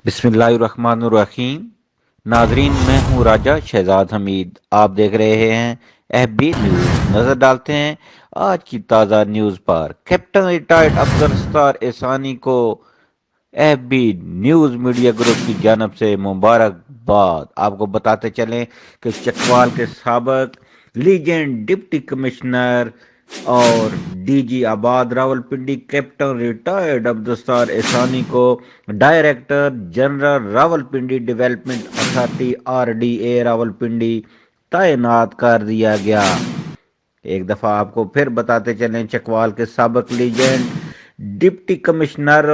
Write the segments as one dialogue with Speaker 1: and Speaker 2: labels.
Speaker 1: بسم اللہ الرحمن الرحیم۔ ناظرین، میں ہوں راجہ شہزاد حمید، آپ دیکھ رہے ہیں ایف بی نیوز۔ نظر ڈالتے ہیں آج کی تازہ نیوز پر۔ کیپٹن ریٹائرڈ عبدالستار احسانی کو F B news media group کی جانب سے مبارکباد۔ آپ کو بتاتے چلیں کہ چکوال کے سابق لیجنڈ ڈپٹی کمشنر اور ڈی جی آباد راولپنڈی کیپٹن ریٹائرڈ عبدالستار احسانی کو director general Rawalpindi development authority RDA Rawalpindi تعینات کر دیا گیا۔ ایک دفعہ آپ کو پھر بتاتے چلیں، چکوال کے سابق legend deputy commissioner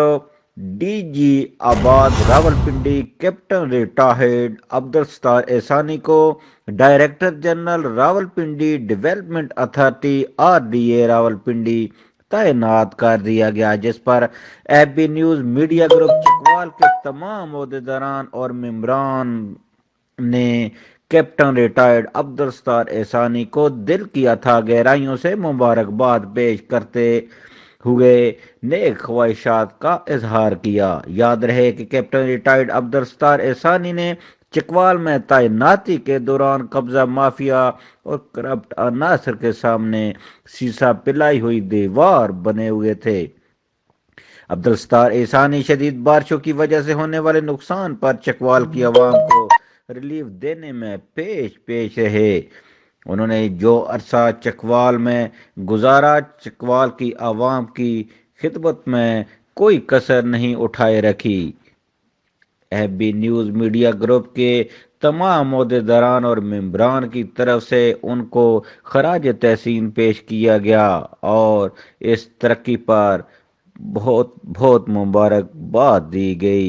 Speaker 1: D G آباد راولپنڈی کیپٹن ریٹائرڈ عبدالستار احسانی کو director general Rawalpindi development authority RDA Rawalpindi تعینات کر دیا گیا، جس پر F B news media group Chakwal کے تمام عہدیداران اور ممبران نے کیپٹن ریٹائرڈ عبدالستار احسانی کو دل کی اتھاہ گہرائیوں سے مبارکباد پیش کرتے ہوئے نیک خواہشات کا اظہار کیا۔ یاد رہے کہ کیپٹن ریٹائرڈ عبدالستار احسانی نے چکوال میں تعیناتی کے دوران قبضہ مافیا اور کرپٹ عناصر کے سامنے سیسا پلائی ہوئی دیوار بنے ہوئے تھے۔ عبدالستار احسانی شدید بارشوں کی وجہ سے ہونے والے نقصان پر چکوال کی عوام کو ریلیف دینے میں پیش رہے۔ انہوں نے جو عرصہ چکوال میں گزارا، چکوال کی عوام کی خدمت میں کوئی کسر نہیں اٹھائے رکھی۔ F B news media group کے تمام عہدیداران اور ممبران کی طرف سے ان کو خراج تحسین پیش کیا گیا اور اس ترقی پر بہت مبارکباد دی گئی۔